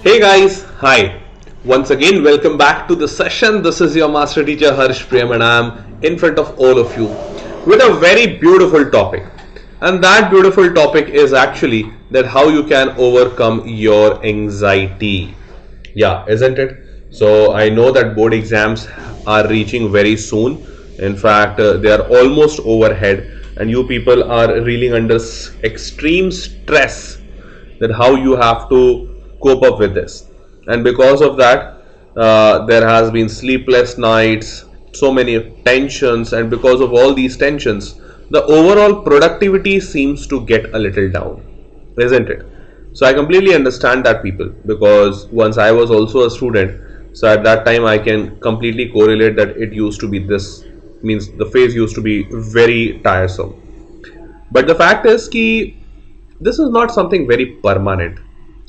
Hey guys, hi. Once again, welcome back to the session. This is your master teacher Harsh Prem, and I'm in front of all of you with a very beautiful topic. And that beautiful topic is actually that how you can overcome your anxiety. Yeah, isn't it? So I know that board exams are reaching very soon. In fact, they are almost overhead, and you people are reeling under extreme stress that how you have to cope up with this. And because of that, there has been sleepless nights, so many tensions, and because of all these tensions, the overall productivity seems to get a little down, isn't it? So I completely understand that, people, because once I was also a student, so at that time I can completely correlate that it used to be this, means the phase used to be very tiresome. But the fact is ki this is not something very permanent,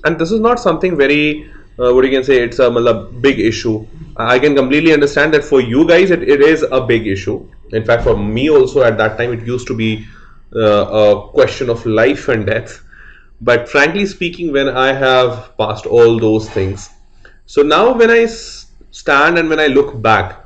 and this is not something very what you can say, it's a big issue. I can completely understand that for you guys it is a big issue. In fact, for me also at that time it used to be a question of life and death. But frankly speaking, when I have passed all those things, so now when I stand and when I look back,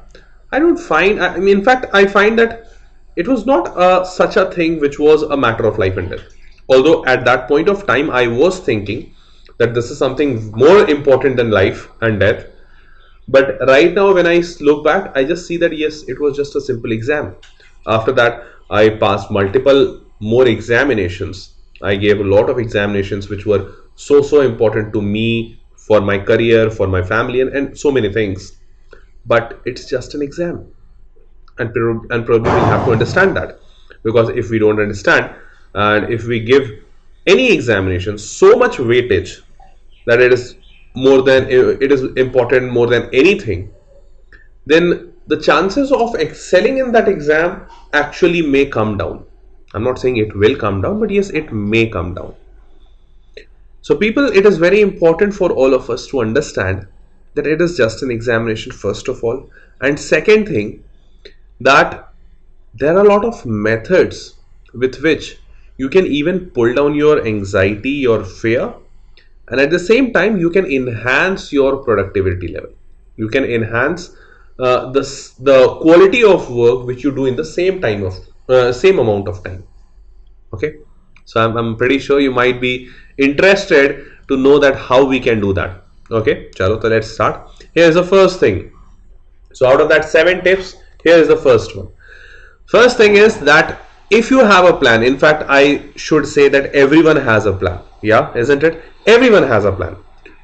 I don't find, I mean, in fact, I find that it was not such a thing which was a matter of life and death. Although at that point of time, I was thinking that this is something more important than life and death. But right now, when I look back, I just see that yes, it was just a simple exam. After that, I passed multiple more examinations. I gave a lot of examinations which were so important to me, for my career, for my family, and so many things. But it's just an exam, and probably we have to understand that, because if we don't understand, and if we give any examination so much weightage that it is important more than anything, then the chances of excelling in that exam actually may come down. I'm not saying it will come down, but yes, it may come down. So people, it is very important for all of us to understand that it is just an examination, first of all, and second thing, that there are a lot of methods with which you can even pull down your anxiety, your fear, and at the same time you can enhance your productivity level. You can enhance the quality of work which you do in the same amount of time. Okay, so I'm pretty sure you might be interested to know that how we can do that. Okay, chalo, so let's start. Here is the first thing. So out of that 7 tips, here is the first one. First thing is that if you have a plan, in fact, I should say that everyone has a plan. Yeah, isn't it? Everyone has a plan.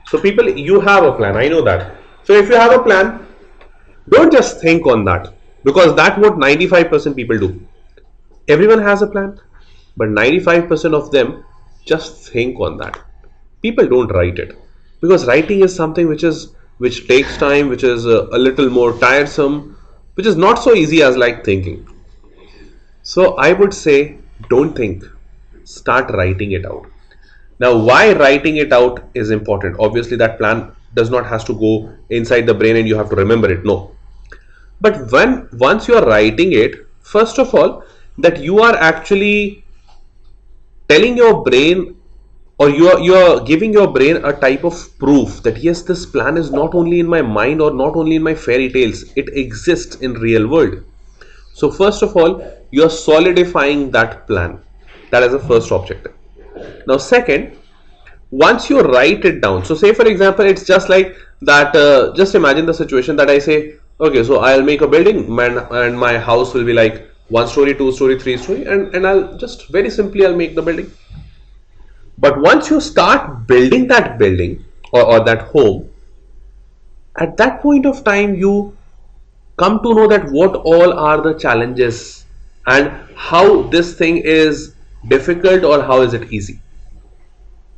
So people, you have a plan. I know that. So if you have a plan, don't just think on that, because that's what 95% people do. Everyone has a plan, but 95% of them just think on that. People don't write it, because writing is something which takes time, which is a little more tiresome, which is not so easy as like thinking. So I would say, don't think, start writing it out. Now, why writing it out is important? Obviously, that plan does not has to go inside the brain and you have to remember it. No. But once you are writing it, first of all, that you are actually telling your brain, or you are giving your brain a type of proof that yes, this plan is not only in my mind or not only in my fairy tales, it exists in real world. So first of all, you are solidifying that plan. That is the first objective. Now second, once you write it down, so say for example, it's just like that, just imagine the situation that I say, okay, so I'll make a building, and my house will be like 1 story, 2 story, 3 story, and I'll just very simply I'll make the building. But once you start building that building, or that home, at that point of time you come to know that what all are the challenges and how this thing is difficult or how is it easy.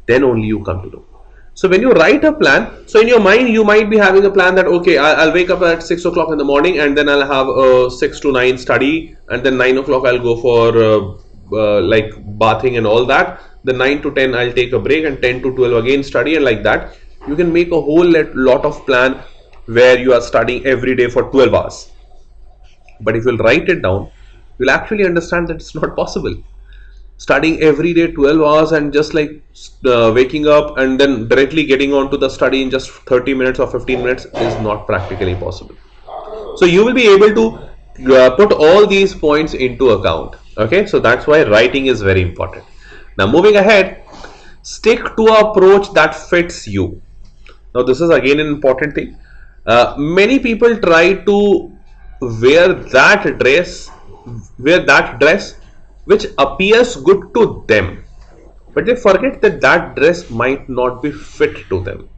Then only you come to know. So when you write a plan, so in your mind you might be having a plan that okay, I'll wake up at 6 o'clock in the morning, and then I'll have a 6 to 9 study, and then 9 o'clock I'll go for like bathing and all that. Then 9 to 10 I'll take a break, and 10 to 12 again study, and like that you can make a whole lot of plan where you are studying every day for 12 hours. But if you'll write it down, you'll actually understand that it's not possible. studying every day 12 hours and just like waking up and then directly getting on to the study in just 30 minutes or 15 minutes is not practically possible. So you will be able to put all these points into account. Okay, so that's why writing is very important. Now moving ahead, stick to an approach that fits you. Now this is again an important thing. Many people try to wear that dress which appears good to them, but they forget that that dress might not be fit to them,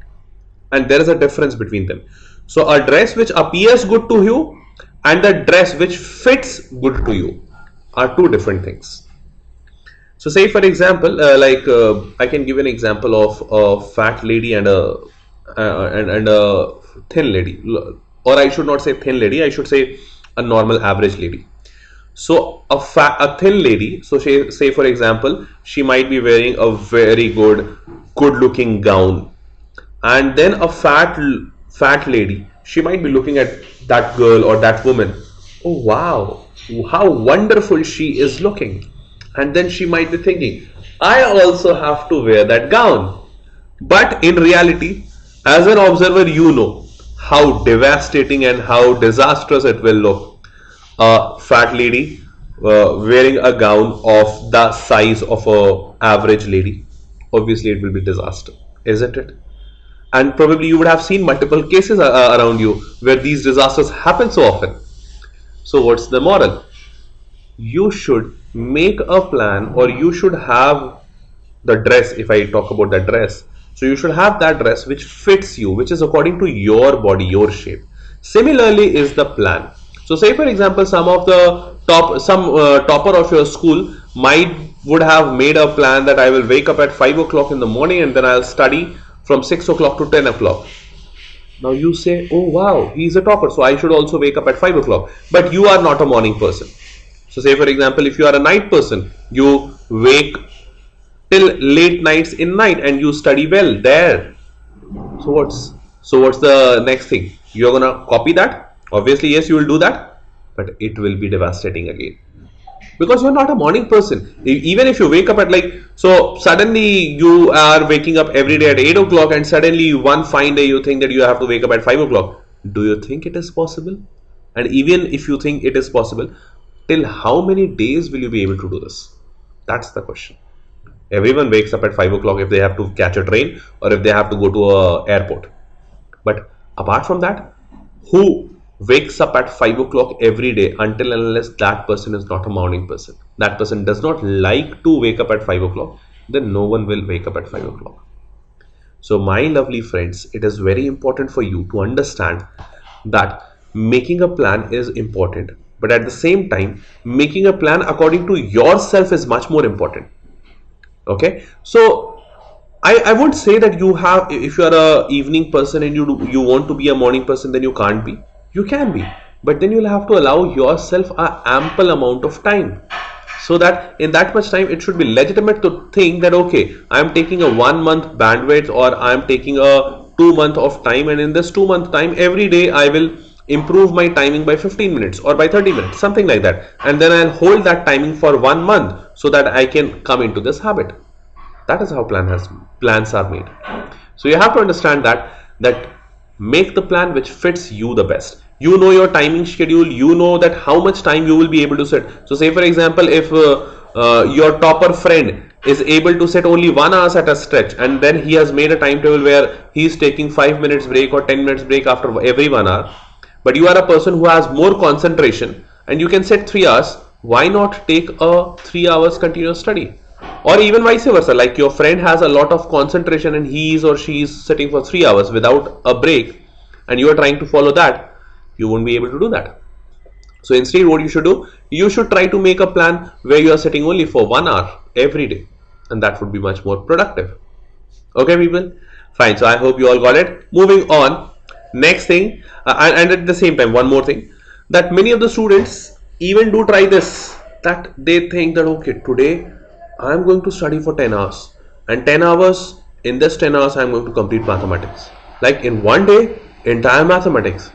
and there is a difference between them. So a dress which appears good to you and the dress which fits good to you are two different things. So say for example, I can give an example of a fat lady and a thin lady, or I should not say thin lady, I should say a normal average lady. So a thin lady, so say for example, she might be wearing a very good looking gown, and then a fat lady, she might be looking at that girl or that woman, oh wow, how wonderful she is looking, and then she might be thinking, I also have to wear that gown. But in reality, as an observer, you know how devastating and how disastrous it will look. A fat lady wearing a gown of the size of a average lady. Obviously, it will be disaster, isn't it? And probably you would have seen multiple cases around you where these disasters happen so often. So what's the moral? You should make a plan, or you should have the dress. If I talk about the dress, so you should have that dress which fits you, which is according to your body, your shape. Similarly is the plan. So say for example, some topper of your school would have made a plan that I will wake up at 5 o'clock in the morning and then I'll study from 6 o'clock to 10 o'clock. Now you say, oh wow, he's a topper, so I should also wake up at 5 o'clock. But you are not a morning person. So say for example, if you are a night person, you wake till late nights in night and you study well there. So what's the next thing? You're gonna copy that? Obviously yes, you will do that, but it will be devastating again, because you're not a morning person. Even if you wake up at so suddenly you are waking up every day at 8 o'clock and suddenly one fine day you think that you have to wake up at 5 o'clock. Do you think it is possible? And even if you think it is possible, till how many days will you be able to do this? That's the question. Everyone wakes up at 5 o'clock if they have to catch a train or if they have to go to a airport. But apart from that, who wakes up at 5 o'clock every day until and unless that person is not a morning person? That person does not like to wake up at 5 o'clock, then no one will wake up at 5 o'clock. So my lovely friends, it is very important for you to understand that making a plan is important, but at the same time, making a plan according to yourself is much more important. Okay, so I won't say that if you are a evening person and you want to be a morning person, then you can't be. You can be, but then you'll have to allow yourself an ample amount of time, so that in that much time it should be legitimate to think that okay, I am taking a 1 month bandwidth, or I am taking a 2 month of time, and in this 2 month time every day I will improve my timing by 15 minutes or by 30 minutes, something like that, and then I'll hold that timing for 1 month so that I can come into this habit. That is how plans are made. So you have to understand that make the plan which fits you the best. You know your timing schedule, you know that how much time you will be able to set. So say for example, if your topper friend is able to set only 1 hour at a stretch, and then he has made a timetable where he is taking 5 minutes break or 10 minutes break after every 1 hour, but you are a person who has more concentration and you can set 3 hours, why not take a 3 hours continuous study? Or even vice versa, like your friend has a lot of concentration and he is or she is sitting for 3 hours without a break, and you are trying to follow that, you won't be able to do that. So instead what you should do, you should try to make a plan where you are sitting only for 1 hour every day, and that would be much more productive. Okay people, fine. So I hope you all got it. Moving on, next thing, and at the same time one more thing, that many of the students even do try this, that they think that okay, today I am going to study for 10 hours, and 10 hours, in this 10 hours I am going to complete mathematics, like in one day, entire mathematics.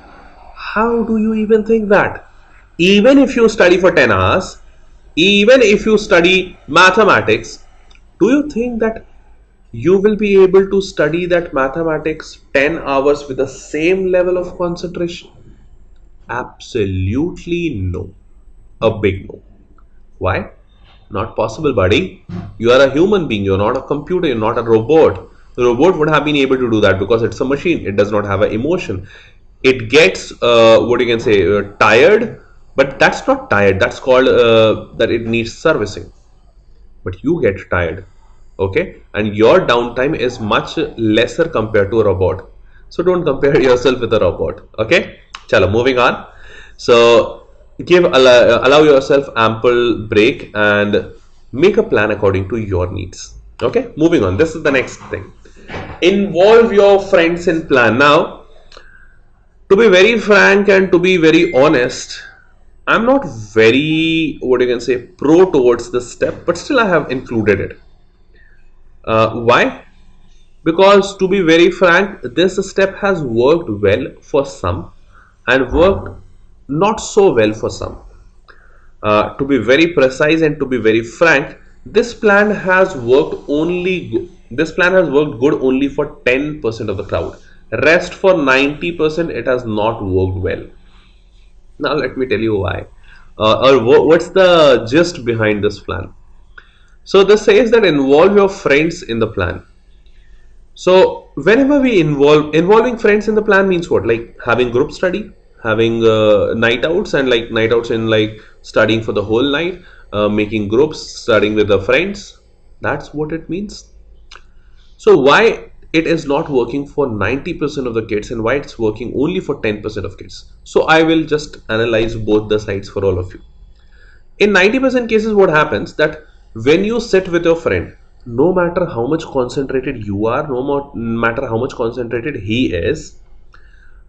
How do you even think that? Even if you study for 10 hours, Even if you study mathematics, do you think that you will be able to study that mathematics 10 hours with the same level of concentration? Absolutely no. A big no. Why? Not possible, buddy. You are a human being, you're not a computer, you're not a robot. The robot would have been able to do that because it's a machine, it does not have an emotion. It gets, what you can say, tired, but that's not tired, that's called that it needs servicing. But you get tired, okay, and your downtime is much lesser compared to a robot. So don't compare yourself with a robot, okay. Chalo, moving on. So allow yourself ample break and make a plan according to your needs, okay. Moving on, this is the next thing. Involve your friends in plan. Now, to be very frank and to be very honest, I'm not very, what you can say, pro towards this step, but still I have included it. Why? Because to be very frank, this step has worked well for some and worked not so well for some. To be very precise and to be very frank, this plan has worked good only for 10% of the crowd. Rest for 90% it has not worked well. Now let me tell you why. What's the gist behind this plan? So this says that involve your friends in the plan. So whenever we involving friends in the plan means what? Like having group study, having night outs, and like night outs in like studying for the whole night, making groups, studying with the friends. That's what it means. So why it is not working for 90% of the kids and why it's working only for 10% of kids? So I will just analyze both the sides for all of you. In 90% cases, what happens that when you sit with your friend, no matter how much concentrated you are, no matter how much concentrated he is,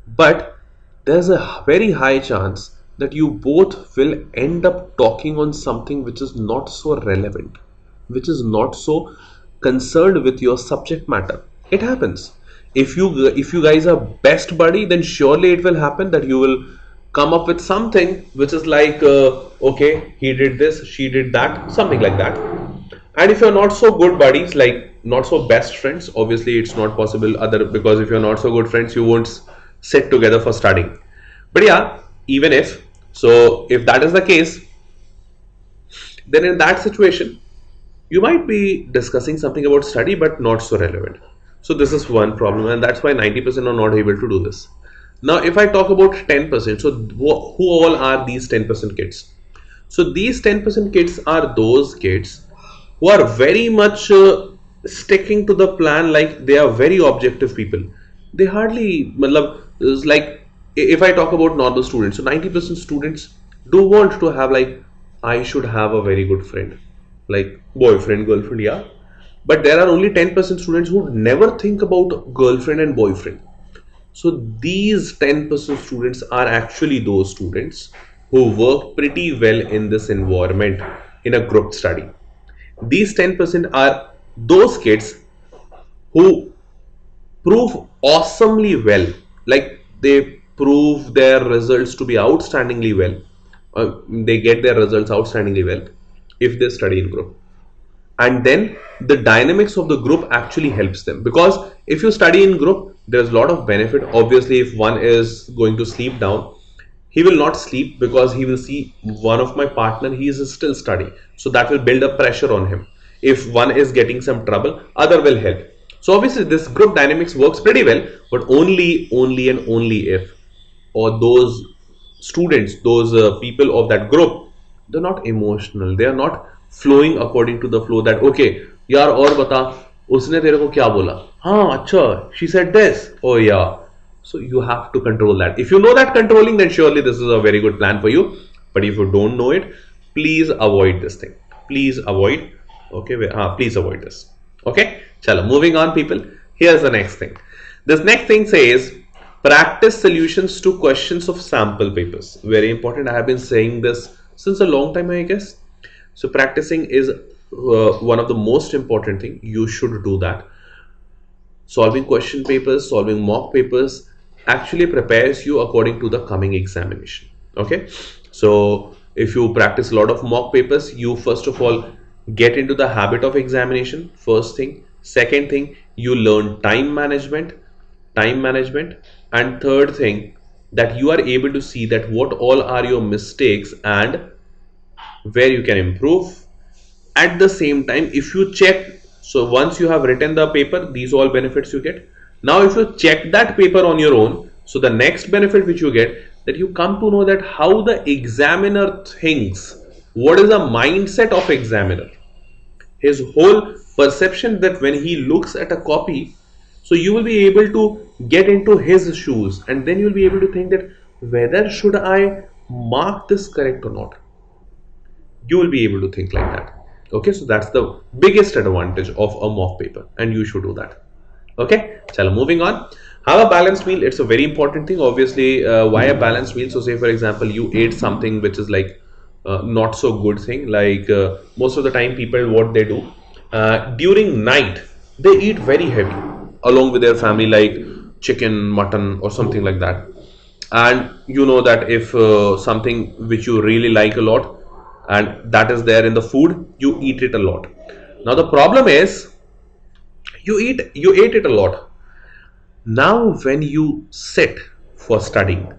but there's a very high chance that you both will end up talking on something which is not so relevant, which is not so concerned with your subject matter. It happens. If you guys are best buddy, then surely it will happen that you will come up with something which is like okay, he did this, she did that, something like that. And if you're not so good buddies, like not so best friends, obviously it's not possible other, because if you're not so good friends you won't sit together for studying. But yeah, even if so, if that is the case, then in that situation you might be discussing something about study but not so relevant. So this is one problem, and that's why 90% are not able to do this. Now if I talk about 10%, so who all are these 10% kids? So these 10% kids are those kids who are very much sticking to the plan, like they are very objective people. They hardly, is like, if I talk about normal students, so 90% students do want to have like, I should have a very good friend, like boyfriend, girlfriend, yeah. But there are only 10% students who never think about girlfriend and boyfriend. So these 10% students are actually those students who work pretty well in this environment in a group study. These 10% are those kids who prove awesomely well, like they prove their results to be outstandingly well. They get their results outstandingly well if they study in group. And then the dynamics of the group actually helps them, because if you study in group there's a lot of benefit. Obviously if one is going to sleep down, he will not sleep because he will see one of my partner, he is still studying, so that will build up pressure on him. If one is getting some trouble, other will help. So obviously this group dynamics works pretty well, but only and only if, or those students, those people of that group, they're not emotional, they are not flowing according to the flow, that okay यार और बता उसने तेरे को क्या बोला, हाँ अच्छा, she said this, oh yeah. So you have to control that. If you know that controlling, then surely this is a very good plan for you. But if you don't know it, please avoid this thing, please avoid. Okay, please avoid this. Okay, chalo, moving on people. Here's the next thing. This next thing says practice solutions to questions of sample papers. Very important. I have been saying this since a long time, I guess. So practicing is one of the most important thing. You should do that. Solving question papers, solving mock papers actually prepares you according to the coming examination. Okay, so If you practice a lot of mock papers, you first of all get into the habit of examination, first thing. Second thing, you learn time management, and third thing, that you are able to see that what all are your mistakes and where you can improve. At the same time, if you check, so once you have written the paper, these all benefits you get. Now if you check that paper on your own, so the next benefit which you get, that you come to know that how the examiner thinks, what is the mindset of examiner, his whole perception, that when he looks at a copy, so you will be able to get into his shoes, and then you will be able to think that whether should I mark this correct or not. You will be able to think like that. Okay, so that's the biggest advantage of a mock paper, and you should do that. Okay, chalo, moving on. Have a balanced meal. It's a very important thing. Obviously, why a balanced meal? So say for example, you ate something which is like not so good thing. Like most of the time people, what they do during night, they eat very heavy along with their family, like chicken, mutton or something like that. And you know that if something which you really like a lot and that is there in the food, you eat it a lot. Now the problem is, you ate it a lot. Now when you sit for studying,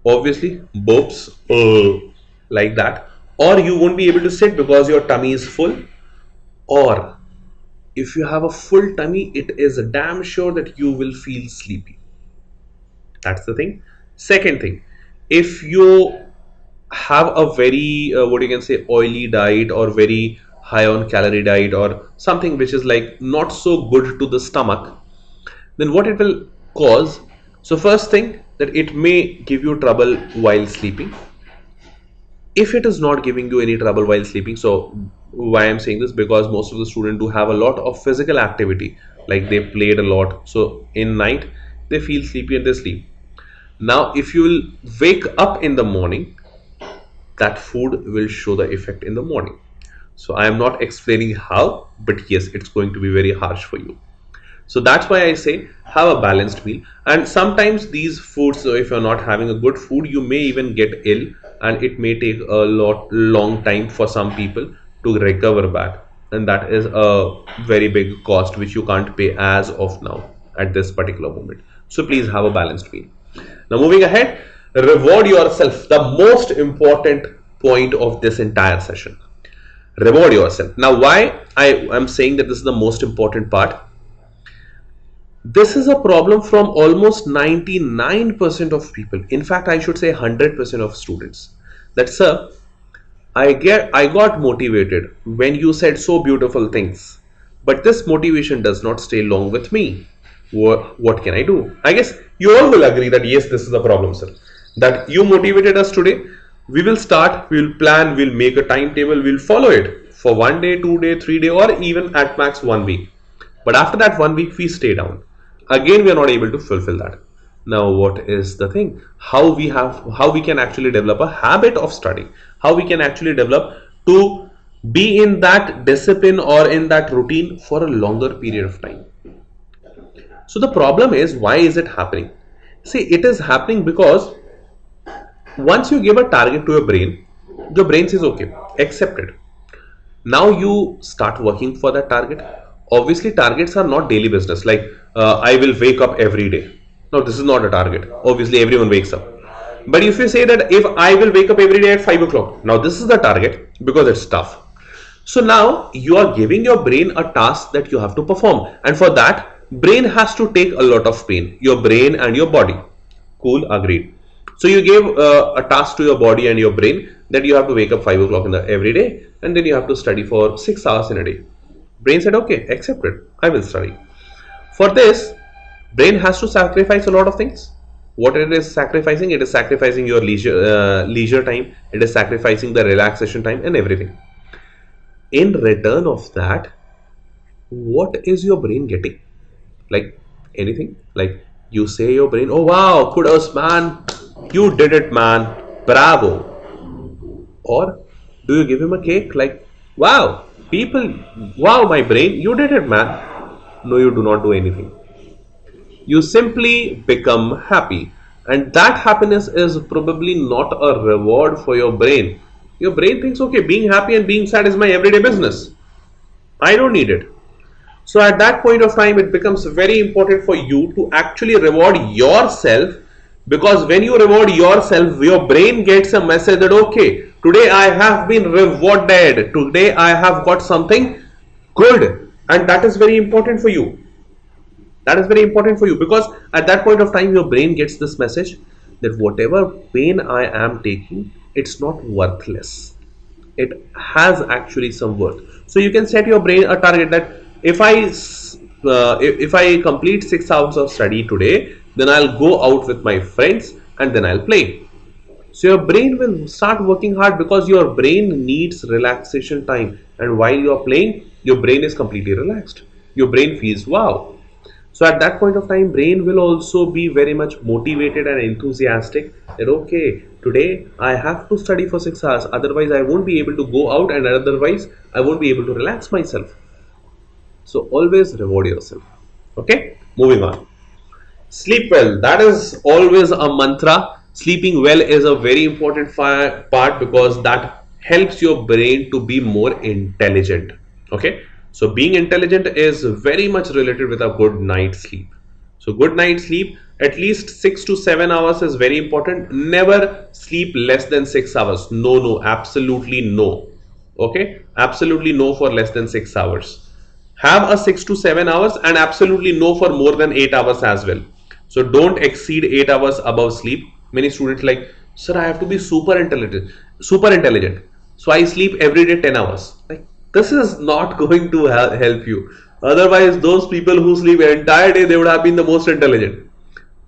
obviously burps like that, or you won't be able to sit because your tummy is full, or if you have a full tummy, it is damn sure that you will feel sleepy. That's the thing. Second thing, if you have a very what you can say, oily diet or very high on calorie diet or something which is like not so good to the stomach, then what it will cause? So first thing, that it may give you trouble while sleeping. If it is not giving you any trouble while sleeping, so why I'm saying this, because most of the students do have a lot of physical activity, like they played a lot, so in night they feel sleepy and they sleep. Now if you will wake up in the morning, that food will show the effect in the morning. So I am not explaining how, but yes, it's going to be very harsh for you. So that's why I say have a balanced meal. And sometimes these foods, so if you're not having a good food, you may even get ill, and it may take a long time for some people to recover back, and that is a very big cost which you can't pay as of now at this particular moment. So please have a balanced meal. Now moving ahead, reward yourself, the most important point of this entire session. Reward yourself. Now why I am saying that this is the most important part? This is a problem from almost 99% of people. In fact, I should say 100% of students. That sir, I got motivated when you said so beautiful things, but this motivation does not stay long with me. What can I do? I guess you all will agree that yes, this is the problem, sir. That you motivated us today. We will start, we will plan, we'll make a timetable, we'll follow it for 1 day, 2 day, 3 day, or even at max 1 week. But after that 1 week, we stay down. Again, we are not able to fulfill that. Now, what is the thing? How we can actually develop a habit of studying? How we can actually develop to be in that discipline or in that routine for a longer period of time? So the problem is, why is it happening? See, it is happening because once you give a target to your brain, the brain says, okay, accept it. Now you start working for that target. Obviously, targets are not daily business. Like I will wake up every day. No, this is not a target. Obviously, everyone wakes up. But if you say that if I will wake up every day at 5 o'clock, now this is the target because it's tough. So now you are giving your brain a task that you have to perform. And for that, brain has to take a lot of pain. Your brain and your body. Cool, agreed. So you gave a task to your body and your brain that you have to wake up 5 o'clock every day, and then you have to study for 6 hours in a day. Brain said, okay, accept it. I will study. For this, brain has to sacrifice a lot of things. What it is sacrificing? It is sacrificing your leisure time. It is sacrificing the relaxation time and everything. In return of that, what is your brain getting? Like anything? Like you say your brain, oh wow, kudos man, you did it man, bravo. Or do you give him a cake like, wow, people, wow, my brain, you did it man. No, you do not do anything. You simply become happy, and that happiness is probably not a reward for your brain. Your brain thinks, okay, being happy and being sad is my everyday business. I don't need it. So at that point of time, it becomes very important for you to actually reward yourself, because when you reward yourself, your brain gets a message that, okay, today I have been rewarded. Today I have got something good. And that is very important for you. That is very important for you, because at that point of time, your brain gets this message that whatever pain I am taking, it's not worthless. It has actually some worth. So you can set your brain a target that if I complete 6 hours of study today, then I'll go out with my friends and then I'll play. So your brain will start working hard, because your brain needs relaxation time, and while you are playing, your brain is completely relaxed. Your brain feels wow. So at that point of time, brain will also be very much motivated and enthusiastic that, okay, today I have to study for 6 hours, otherwise I won't be able to go out, and otherwise I won't be able to relax myself. So always reward yourself. Okay, moving on. Sleep well. That is always a mantra. Sleeping well is a very important part, because that helps your brain to be more intelligent. Okay, so being intelligent is very much related with a good night's sleep. So good night sleep, at least 6 to 7 hours is very important. Never sleep less than 6 hours. No, absolutely no. Okay, absolutely no for less than 6 hours. Have a 6 to 7 hours, and absolutely no for more than 8 hours as well. So don't exceed 8 hours above sleep. Many students like, sir, I have to be super intelligent. So I sleep every day 10 hours. Like, this is not going to help you. Otherwise, those people who sleep the entire day, they would have been the most intelligent.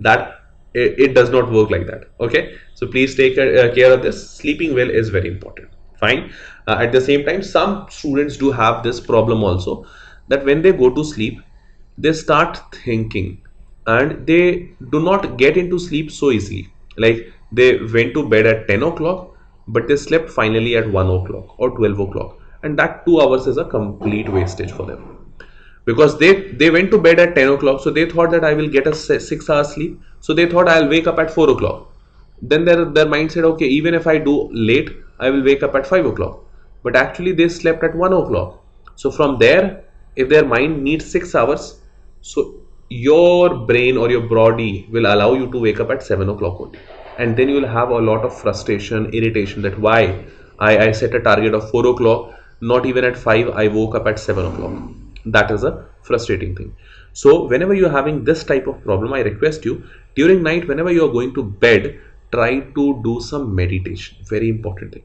That it does not work like that. Okay, so please take care of this. Sleeping well is very important. Fine. At the same time, some students do have this problem also, that when they go to sleep, they start thinking, and they do not get into sleep so easily. Like, they went to bed at 10 o'clock, but they slept finally at 1 o'clock or 12 o'clock, and that 2 hours is a complete wastage for them, because they went to bed at 10 o'clock, so they thought that I will get a 6 hours sleep, so they thought I'll wake up at 4 o'clock. Then their mind said, okay, even if I do late, I will wake up at 5 o'clock, but actually they slept at 1 o'clock. So from there, if their mind needs 6 hours, so your brain or your body will allow you to wake up at 7 o'clock only, and then you will have a lot of frustration, irritation, that why I set a target of 4 o'clock, not even at 5 I woke up at 7 o'clock. That is a frustrating thing. So whenever you are having this type of problem, I request you, during night, whenever you are going to bed, try to do some meditation. Very important thing.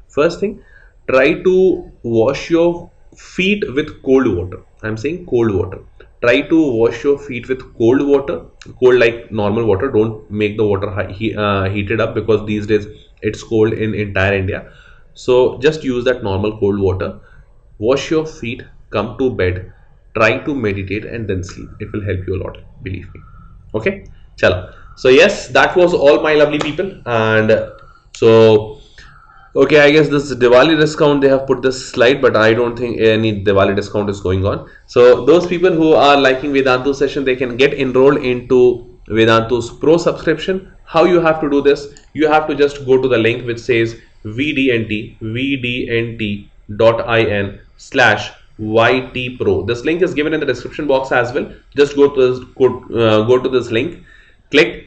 First thing, try to wash your feet with cold water. I am saying cold water. Try to wash your feet with cold water, cold like normal water. Don't make the water heated up, because these days it's cold in entire India. So just use that normal cold water. Wash your feet, come to bed, try to meditate, and then sleep. It will help you a lot, believe me. Okay, chalo. So yes, that was all, my lovely people. And so okay, I guess this Diwali discount, they have put this slide, but I don't think any Diwali discount is going on. So those people who are liking Vedantu session, they can get enrolled into Vedantu's Pro subscription. How you have to do this? You have to just go to the link which says vdnt.in/YT Pro. This link is given in the description box as well. Just go to this link, click,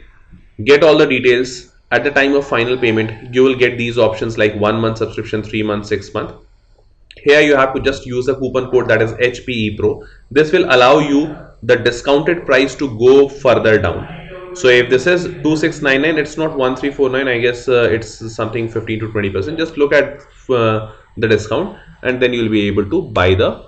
get all the details. At the time of final payment, you will get these options like 1 month subscription, 3 months, 6 months. Here you have to just use a coupon code, that is HPE Pro. This will allow you the discounted price to go further down. So if this is 2699, it's not 1349. I guess it's something 15 to 20%. Just look at the discount, and then you'll be able to buy the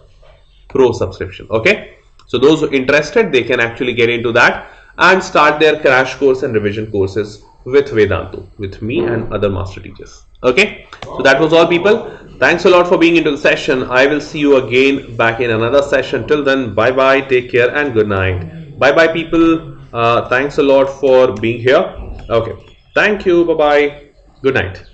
Pro subscription. Okay. So those who are interested, they can actually get into that and start their crash course and revision courses with Vedantu, with me and other master teachers. Okay, so that was all, people. Thanks a lot for being into the session. I will see you again back in another session. Till then, bye bye, take care, and good night. Bye bye, people. Thanks a lot for being here. Okay, thank you. Bye bye. Good night.